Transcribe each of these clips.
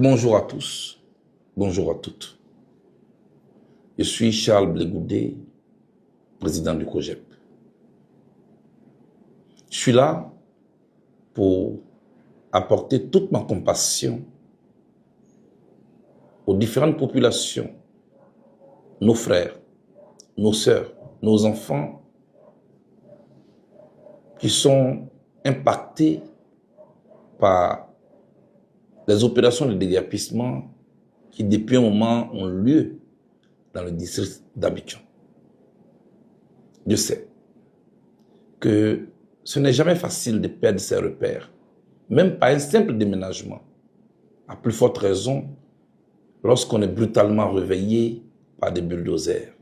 Bonjour à tous, bonjour à toutes. Je suis Charles Blegoudé, président du COJEP. Je suis là pour apporter toute ma compassion aux différentes populations, nos frères, nos sœurs, nos enfants qui sont impactés par les opérations de déguerpissement qui depuis un moment ont lieu dans le district d'Abidjan. Je sais que ce n'est jamais facile de perdre ses repères, même pas un simple déménagement, à plus forte raison lorsqu'on est brutalement réveillé par des bulldozers.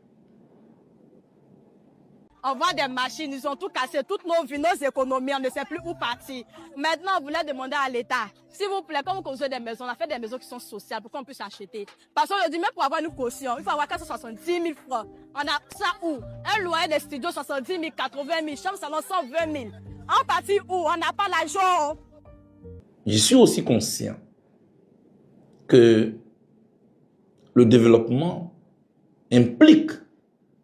On voit des machines, ils ont tout cassé, toutes nos vies, nos économies, on ne sait plus où partir. Maintenant, on voulait demander à l'État, s'il vous plaît, quand vous construisez des maisons, on a fait des maisons qui sont sociales pour qu'on puisse acheter. Parce qu'on dit, même pour avoir une caution, il faut avoir 470 000 francs. On a ça où? Un loyer de studio, 70 000, 80 000, chambre salon, 120 000. On partit où? On n'a pas l'argent. Je suis aussi conscient que le développement implique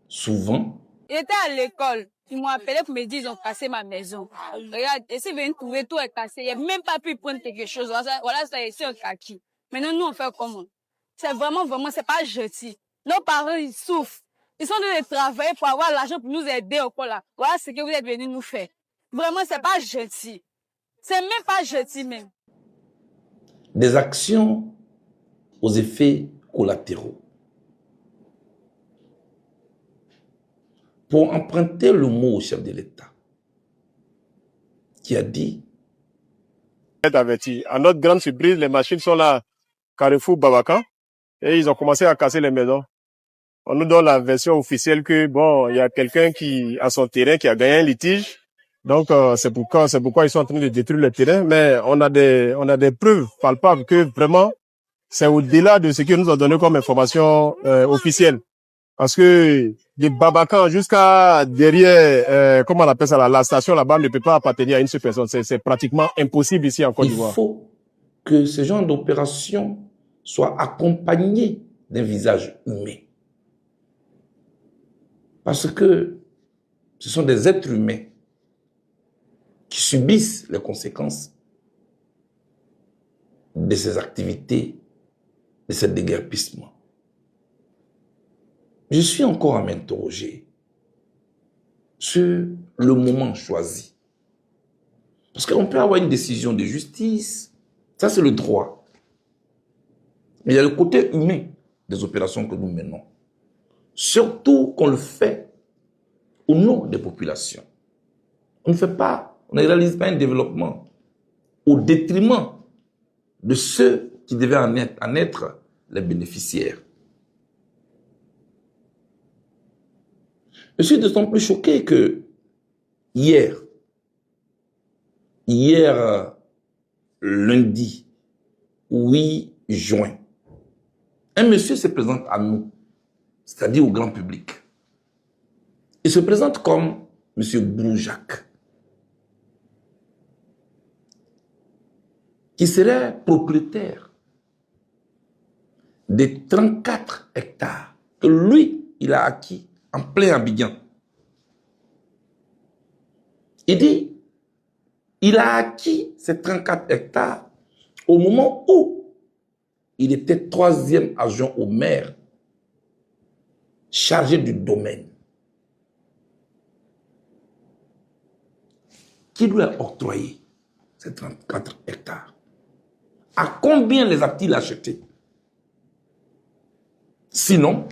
souvent. J'étais à l'école. Ils m'ont appelé pour me dire qu'ils ont cassé ma maison. Regarde, essaye de venir trouver, tout est cassé. Il n'y a même pas pu prendre quelque chose. Voilà, ça ici, un kaki. Maintenant, nous, on fait comment? C'est vraiment, c'est pas gentil. Nos parents, ils souffrent. Ils sont venus travailler pour avoir l'argent pour nous aider encore là. Voilà ce que vous êtes venus nous faire. Vraiment, c'est pas gentil. C'est même pas gentil, même. Des actions aux effets collatéraux. Pour emprunter le mot au chef de l'État, qui a dit averti. À notre grande surprise, les machines sont là, Carrefour Babakan, et ils ont commencé à casser les maisons. On nous donne la version officielle que bon, il y a quelqu'un qui a son terrain qui a gagné un litige, donc c'est pourquoi ils sont en train de détruire le terrain. Mais on a des preuves palpables que vraiment c'est au-delà de ce qu'ils nous ont donné comme information officielle. Parce que de Babakan jusqu'à derrière, comment on appelle ça, la station là-bas ne peut pas appartenir à une seule personne. C'est pratiquement impossible ici en Côte d'Ivoire. Il faut que ce genre d'opération soit accompagné d'un visage humain. Parce que ce sont des êtres humains qui subissent les conséquences de ces activités, de ces déguerpissements. Je suis encore à m'interroger sur le moment choisi. Parce qu'on peut avoir une décision de justice, ça c'est le droit. Mais il y a le côté humain des opérations que nous menons. Surtout qu'on le fait au nom des populations. On ne réalise pas un développement au détriment de ceux qui devaient en être les bénéficiaires. Je suis d'autant plus choqué que hier, lundi 8 juin, un monsieur se présente à nous, c'est-à-dire au grand public. Il se présente comme monsieur Boujac, qui serait propriétaire des 34 hectares que lui, il a acquis en plein Abidjan. Il dit, il a acquis ces 34 hectares au moment où il était 3e adjoint au maire, chargé du domaine. Qui lui a octroyé ces 34 hectares? À combien les a-t-il achetés? Sinon,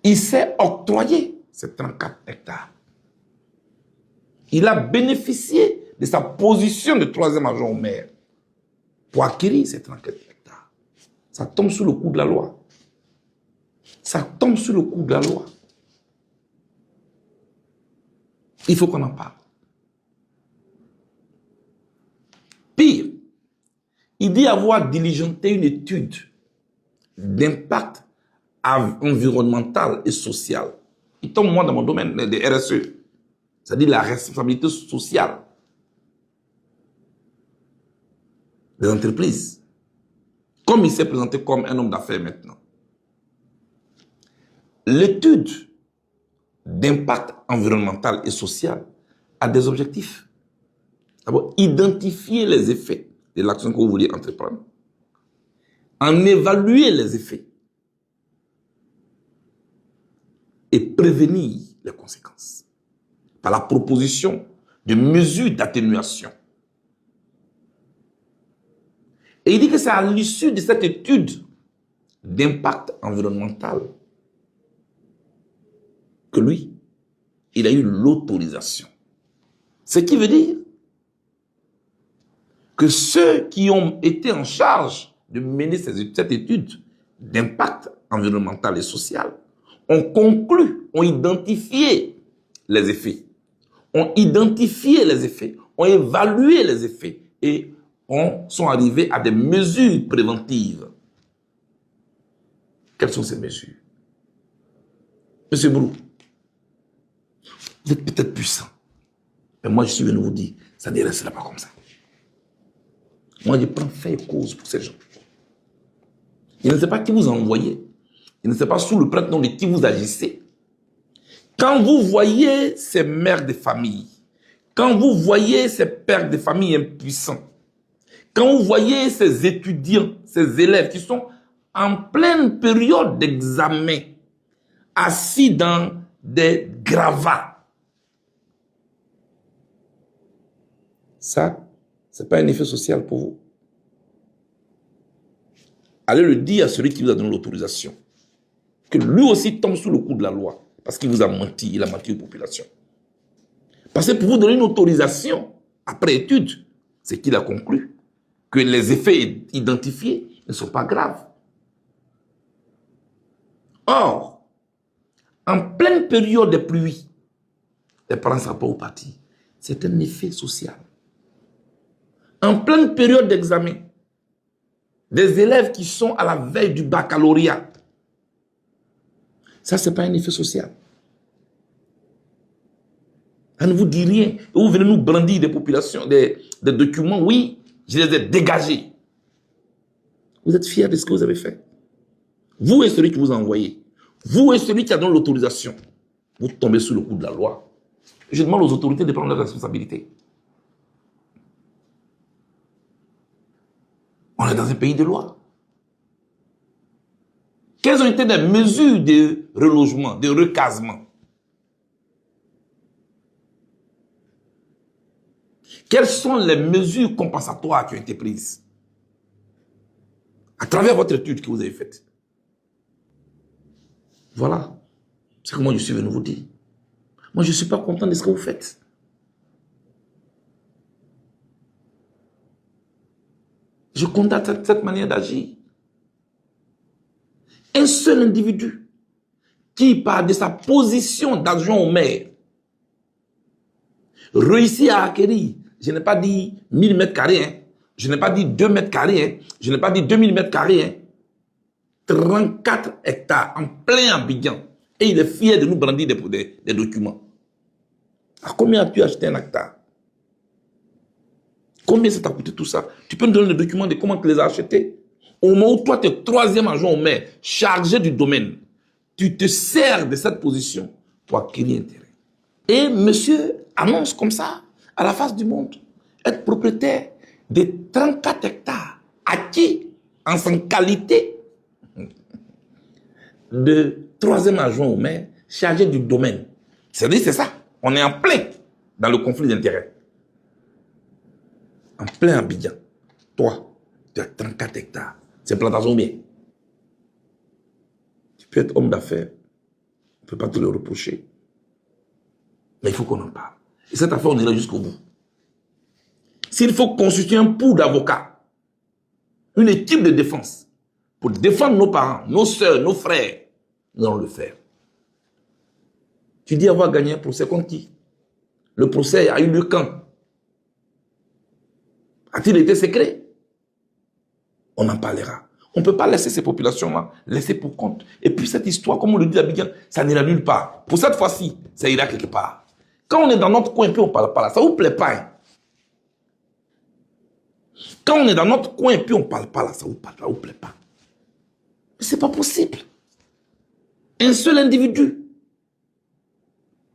il s'est octroyé ces 34 hectares. Il a bénéficié de sa position de 3e adjoint au maire pour acquérir ces 34 hectares. Ça tombe sous le coup de la loi. Ça tombe sous le coup de la loi. Il faut qu'on en parle. Pire, il dit avoir diligenté une étude d'impact environnemental et social. Il tombe moi dans mon domaine de RSE, c'est-à-dire la responsabilité sociale. des entreprises. Comme il s'est présenté comme un homme d'affaires maintenant. L'étude d'impact environnemental et social a des objectifs. D'abord, identifier les effets de l'action que vous voulez entreprendre. En évaluer les effets. Et prévenir les conséquences. Par la proposition de mesures d'atténuation. Et il dit que c'est à l'issue de cette étude d'impact environnemental que lui, il a eu l'autorisation. Ce qui veut dire que ceux qui ont été en charge de mener cette étude d'impact environnemental et social ont conclu, ont identifié les effets, ont évalué les effets et sont arrivés à des mesures préventives. Quelles sont ces mesures? Monsieur Brou, vous êtes peut-être puissant, mais moi je suis venu vous dire, ça ne restera pas comme ça. Moi je prends fait et cause pour ces gens. Je ne sais pas qui vous a envoyé, je ne sais pas sous le prétexte de qui vous agissez. Quand vous voyez ces mères de famille, quand vous voyez ces pères de famille impuissants, quand vous voyez ces étudiants, ces élèves qui sont en pleine période d'examen, assis dans des gravats, ça, ce n'est pas un effet social pour vous. Allez le dire à celui qui vous a donné l'autorisation, que lui aussi tombe sous le coup de la loi, parce qu'il vous a menti, il a menti aux populations. Parce que pour vous donner une autorisation, après étude, c'est qu'il a conclu que les effets identifiés ne sont pas graves. Or, en pleine période de pluie, les parents ne seront pas au parti. C'est un effet social. En pleine période d'examen, des élèves qui sont à la veille du baccalauréat, ça, ce n'est pas un effet social. Ça ne vous dit rien. Et vous venez nous brandir des populations, des documents. Oui, je les ai dégagés. Vous êtes fiers de ce que vous avez fait. Vous et celui qui vous a envoyé. Vous et celui qui a donné l'autorisation. Vous tombez sous le coup de la loi. Je demande aux autorités de prendre leurs responsabilités. On est dans un pays de loi. Quelles ont été les mesures de relogement, de recasement? Quelles sont les mesures compensatoires qui ont été prises à travers votre étude que vous avez faite? Voilà. C'est que moi je suis venu vous dire. Moi je ne suis pas content de ce que vous faites. Je condamne cette manière d'agir. Un seul individu qui, par de sa position d'adjoint au maire, réussit à acquérir, je n'ai pas dit 1000 mètres carrés, hein, je n'ai pas dit 2 mètres carrés, hein, je n'ai pas dit 2000 mètres carrés, hein, 34 hectares en plein Abidjan. Et il est fier de nous brandir des documents. À combien as-tu acheté un hectare? Combien ça t'a coûté tout ça? Tu peux nous donner les documents de comment tu les as achetés? Au moment où toi, tu es troisième adjoint au maire, chargé du domaine, tu te sers de cette position pour acquérir un terrain. Et monsieur annonce comme ça, à la face du monde, être propriétaire de 34 hectares acquis en son qualité de troisième adjoint au maire, chargé du domaine. C'est-à-dire, c'est ça. On est en plein dans le conflit d'intérêts. En plein Abidjan. Toi, tu as 34 hectares. C'est plantation bien. Tu peux être homme d'affaires. On ne peut pas te le reprocher. Mais il faut qu'on en parle. Et cette affaire, on ira jusqu'au bout. S'il faut constituer un pool d'avocats, une équipe de défense, pour défendre nos parents, nos soeurs, nos frères, nous allons le faire. Tu dis avoir gagné un procès contre qui? Le procès a eu lieu quand? A-t-il été secret? On en parlera. On ne peut pas laisser ces populations-là laisser pour compte. Et puis cette histoire, comme on le dit à Abidjan, ça n'ira nulle part. Pour cette fois-ci, ça ira quelque part. Quand on est dans notre coin, puis on parle pas là, ça ne vous plaît pas. Hein? Quand on est dans notre coin et puis on ne parle pas là, ça vous parle, ça vous plaît pas. Mais ce n'est pas possible. Un seul individu,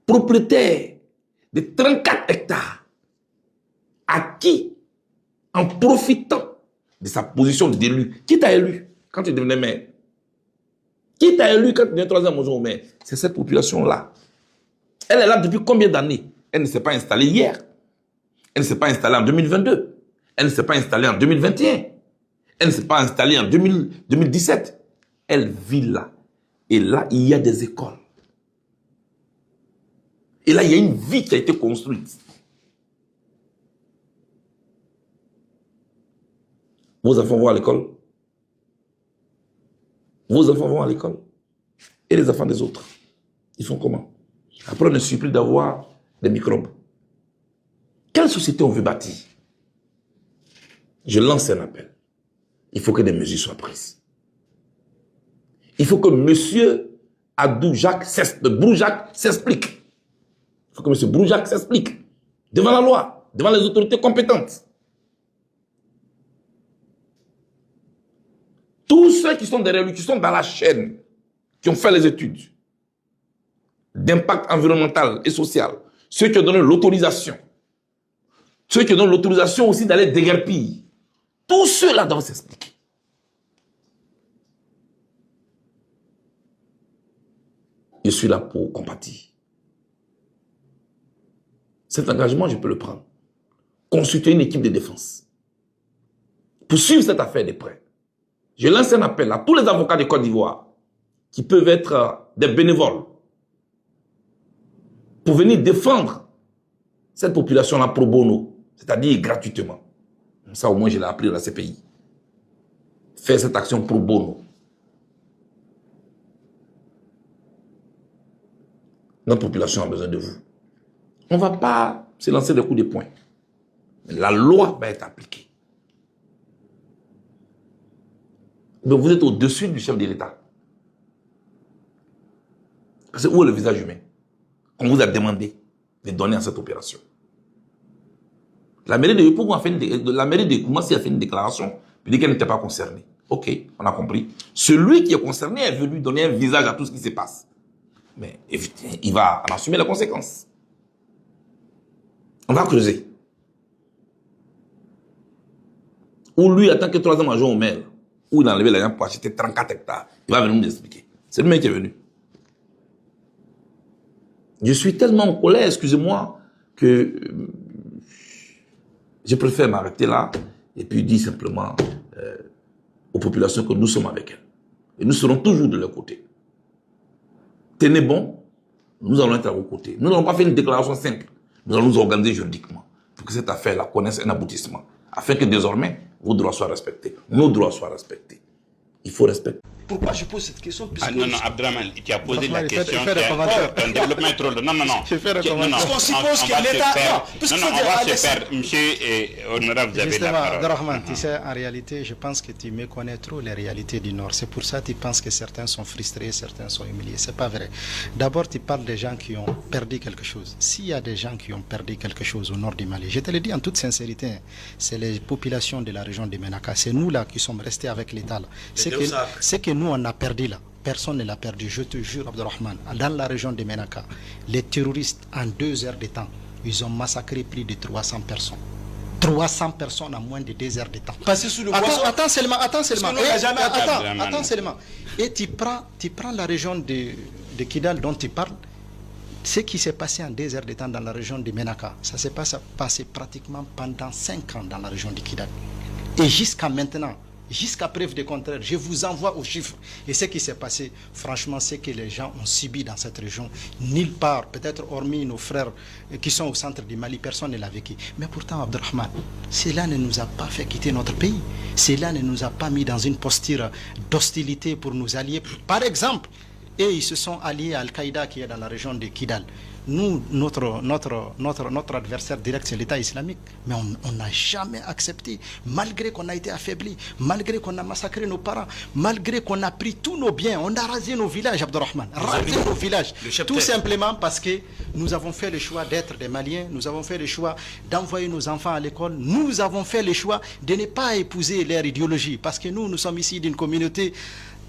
propriétaire de 34 hectares, acquis en profitant de sa position d'élu. Qui t'a élu quand tu devenais maire? Qui t'a élu quand tu devenais troisième au maire? C'est cette population-là. Elle est là depuis combien d'années? Elle ne s'est pas installée hier. Elle ne s'est pas installée en 2022. Elle ne s'est pas installée en 2021. Elle ne s'est pas installée en 2017. Elle vit là. Et là, il y a des écoles. Et là, il y a une vie qui a été construite. Vos enfants vont à l'école. Vos enfants vont à l'école. Et les enfants des autres, ils font comment? Après, on ne suffit plus d'avoir des microbes. Quelle société on veut bâtir? Je lance un appel. Il faut que des mesures soient prises. Il faut que M. Abdou-Jacques s'explique. Il faut que M. Broujac s'explique. Devant la loi, devant les autorités compétentes. Tous ceux qui sont derrière lui, qui sont dans la chaîne, qui ont fait les études d'impact environnemental et social, ceux qui ont donné l'autorisation, ceux qui ont donné l'autorisation aussi d'aller déguerpir, tous ceux-là doivent s'expliquer. Je suis là pour compatir. Cet engagement, je peux le prendre. Constituer une équipe de défense. Pour suivre cette affaire de près. Je lance un appel à tous les avocats de Côte d'Ivoire qui peuvent être des bénévoles pour venir défendre cette population-là pro bono, c'est-à-dire gratuitement. Ça, au moins, je l'ai appris dans la CPI. Faire cette action pro bono. Notre population a besoin de vous. On ne va pas se lancer des coups de poing. La loi va être appliquée. Mais vous êtes au-dessus du chef de l'État. Parce que où est le visage humain? On vous a demandé de donner à cette opération. La mairie de Koumassi a fait une déclaration, puis dit qu'elle n'était pas concernée. Ok, on a compris. Celui qui est concerné est venu donner un visage à tout ce qui se passe. Mais il va en assumer les conséquences. On va creuser. Ou lui, en tant que troisième agent au maire, où il a enlevé l'argent pour acheter 34 hectares, il va venir nous expliquer. C'est le mec qui est venu. Je suis tellement en colère, excusez-moi, que je préfère m'arrêter là et puis dire simplement aux populations que nous sommes avec elles. Et nous serons toujours de leur côté. Tenez bon, nous allons être à vos côtés. Nous n'allons pas faire une déclaration simple. Nous allons nous organiser juridiquement pour que cette affaire-là connaisse un aboutissement, afin que désormais, vos droits soient respectés, nos droits soient respectés. Il faut respecter. Pourquoi je pose cette question? Non, Abdraman, tu as posé la question. Un développement est trop long. Non. Je fais un commentaire. On suppose que l'État. Non, on va se faire. Monsieur Honorable, vous avez la parole. Abdraman, tu sais, en réalité, je pense que tu méconnais trop les réalités du Nord. C'est pour ça que tu penses que certains sont frustrés, certains sont humiliés. C'est pas vrai. D'abord, tu parles des gens qui ont perdu quelque chose. S'il y a des gens qui ont perdu quelque chose au nord du Mali, je te le dis en toute sincérité, c'est les populations de la région de Ménaka. C'est nous là qui sommes restés avec l'État. C'est que nous, on a perdu là. Personne ne l'a perdu. Je te jure, Abdurrahman, dans la région de Ménaka, les terroristes, en 2 heures de temps, ils ont massacré plus de 300 personnes. 300 personnes en moins de 2 heures de temps. Passez sous le poisson. Attends seulement. Attends seulement. Et tu prends la région de Kidal dont tu parles. Ce qui s'est passé en 2 heures de temps dans la région de Ménaka, ça s'est passé pratiquement pendant 5 ans dans la région de Kidal. Et jusqu'à maintenant, jusqu'à preuve du contraire, je vous envoie aux chiffres. Et ce qui s'est passé, franchement, c'est que les gens ont subi dans cette région. Nulle part, peut-être hormis nos frères qui sont au centre du Mali, personne ne l'a vécu. Mais pourtant, Abdurrahman, cela ne nous a pas fait quitter notre pays. Cela ne nous a pas mis dans une posture d'hostilité pour nous allier. Par exemple, et ils se sont alliés à Al-Qaïda qui est dans la région de Kidal. Nous, notre adversaire direct, c'est l'État islamique. Mais on n'a jamais accepté, malgré qu'on a été affaibli, malgré qu'on a massacré nos parents, malgré qu'on a pris tous nos biens, on a rasé nos villages, Abdurrahman, rasé nos villages. Tout simplement parce que nous avons fait le choix d'être des Maliens, nous avons fait le choix d'envoyer nos enfants à l'école, nous avons fait le choix de ne pas épouser leur idéologie, parce que nous sommes ici d'une communauté,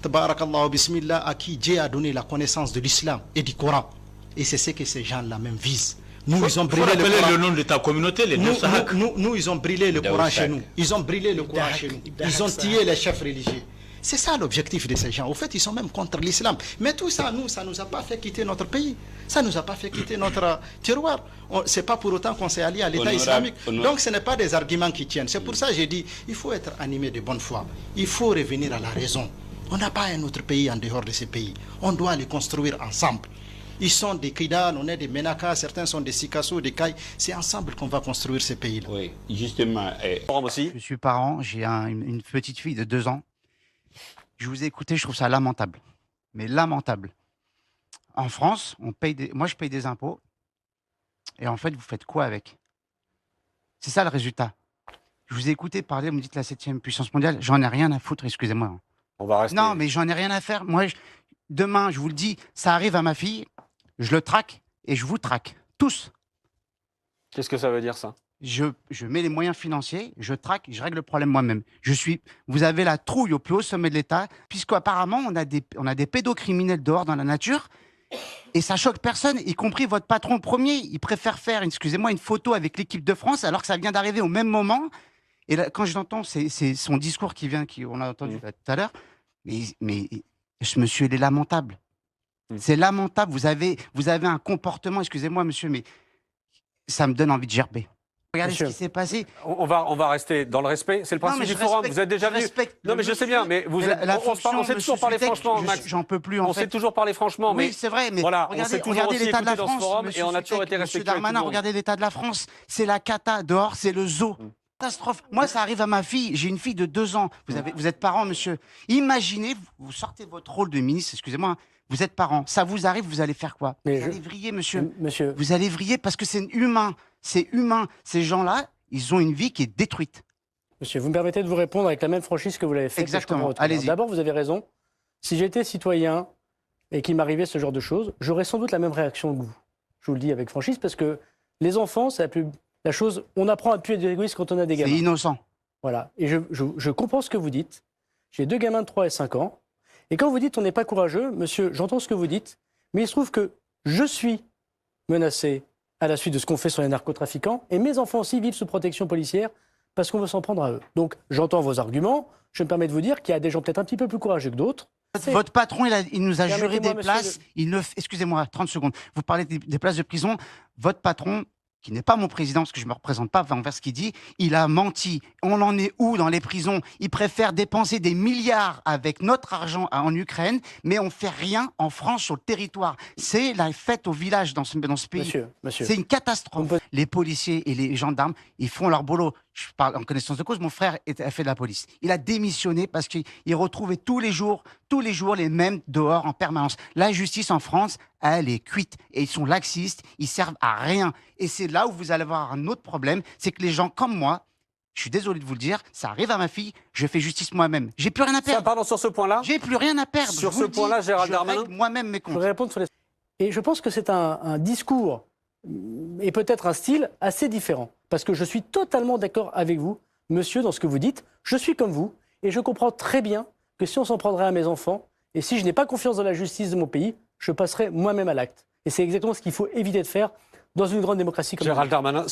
tabarakallah, bismillah, à qui Dieu a donné la connaissance de l'islam et du Coran. Et c'est ce que ces gens-là même visent. Nous, ils ont brûlé le Coran. Le nom de ta communauté, les nous, ils ont brûlé le Coran chez nous. Ils ont brûlé le Coran chez nous. Ils ont tué les chefs religieux. C'est ça l'objectif de ces gens. Au fait, ils sont même contre l'islam. Mais tout ça, ça ne nous a pas fait quitter notre pays. Ça ne nous a pas fait quitter notre terroir. Ce n'est pas pour autant qu'on s'est allié à l'État islamique. Donc ce n'est pas des arguments qui tiennent. C'est pour ça que j'ai dit, il faut être animé de bonne foi. Il faut revenir à la raison. On n'a pas un autre pays en dehors de ces pays. On doit les construire ensemble. Ils sont des Kidal, on est des Menaka, certains sont des Sikasso, des Kai. C'est ensemble qu'on va construire ces pays-là. Oui, justement. Je suis parent, j'ai une petite fille de 2 ans. Je vous ai écouté, je trouve ça lamentable. Mais lamentable. En France, moi je paye des impôts. Et en fait, vous faites quoi avec? C'est ça le résultat. Je vous ai écouté parler, vous me dites la 7e puissance mondiale. J'en ai rien à foutre, excusez-moi. On va rester. Non, mais j'en ai rien à faire. Moi, demain, je vous le dis, ça arrive à ma fille. Je le traque et je vous traque. Tous. Qu'est-ce que ça veut dire, ça? Je mets les moyens financiers, je traque, je règle le problème moi-même. Vous avez la trouille au plus haut sommet de l'État, puisqu'apparemment, on a des pédocriminels dehors dans la nature, et ça choque personne, y compris votre patron premier. Il préfère faire, excusez-moi, une photo avec l'équipe de France, alors que ça vient d'arriver au même moment. Et là, quand j'entends c'est son discours on a entendu tout à l'heure, mais ce monsieur, il est lamentable. C'est lamentable. Vous avez un comportement, excusez-moi, monsieur, mais ça me donne envie de gerber. Regardez Monsieur, ce qui s'est passé. On va rester dans le respect. C'est le principe du forum. Vous êtes déjà venu. Non, mais je sais bien. Mais on s'est toujours parlé franchement, Max. J'en peux plus. On s'est toujours parlé franchement. Oui, c'est vrai. Mais voilà, regardez l'état de la France. Et on a toujours été respectueux. Monsieur Darmanin, regardez l'état de la France. C'est la cata. Dehors, c'est le zoo. Catastrophe. Moi, ça arrive à ma fille. J'ai une fille de 2 ans. Vous êtes parent, monsieur. Imaginez, vous sortez votre rôle de ministre, excusez-moi, vous êtes parent. Ça vous arrive, vous allez faire quoi? Vous allez vriller, monsieur. Vous allez vriller parce que c'est humain. C'est humain. Ces gens-là, ils ont une vie qui est détruite. Monsieur, vous me permettez de vous répondre avec la même franchise que vous l'avez fait. Exactement. Allez-y. D'abord, vous avez raison. Si j'étais citoyen et qu'il m'arrivait ce genre de choses, j'aurais sans doute la même réaction que vous. Je vous le dis avec franchise parce que les enfants, c'est la chose. On apprend à plus être égoïste quand on a des gamins. C'est innocent. Voilà. Et je comprends ce que vous dites. J'ai 2 gamins de 3 et 5 ans. Et quand vous dites on n'est pas courageux, monsieur, j'entends ce que vous dites, mais il se trouve que je suis menacé à la suite de ce qu'on fait sur les narcotrafiquants, et mes enfants aussi vivent sous protection policière parce qu'on veut s'en prendre à eux. Donc j'entends vos arguments, je me permets de vous dire qu'il y a des gens peut-être un petit peu plus courageux que d'autres. Votre patron, il nous a juré des places. Excusez-moi, 30 secondes. Vous parlez des places de prison. Votre patron, qui n'est pas mon président, parce que je ne me représente pas envers ce qu'il dit, il a menti. On en est où dans les prisons? Il préfère dépenser des milliards avec notre argent en Ukraine, mais on ne fait rien en France sur le territoire. C'est la fête au village dans ce pays. Monsieur. C'est une catastrophe. Les policiers et les gendarmes, ils font leur boulot. Je parle en connaissance de cause, mon frère a fait de la police. Il a démissionné parce qu'il retrouvait tous les jours les mêmes dehors en permanence. La justice en France, elle est cuite. Et ils sont laxistes, ils servent à rien. Et c'est là où vous allez avoir un autre problème, c'est que les gens comme moi, je suis désolé de vous le dire, ça arrive à ma fille, je fais justice moi-même. J'ai plus rien à perdre. Pardon, sur ce point-là. J'ai plus rien à perdre. Sur ce point-là, Gérald Darmanin. Je règle moi-même mes comptes. Je voudrais répondre sur les... Et je pense que c'est un discours et peut-être un style assez différent. Parce que je suis totalement d'accord avec vous, monsieur, dans ce que vous dites. Je suis comme vous et je comprends très bien que si on s'en prendrait à mes enfants et si je n'ai pas confiance dans la justice de mon pays, je passerai moi-même à l'acte. Et c'est exactement ce qu'il faut éviter de faire dans une grande démocratie comme Gérald Darmanin.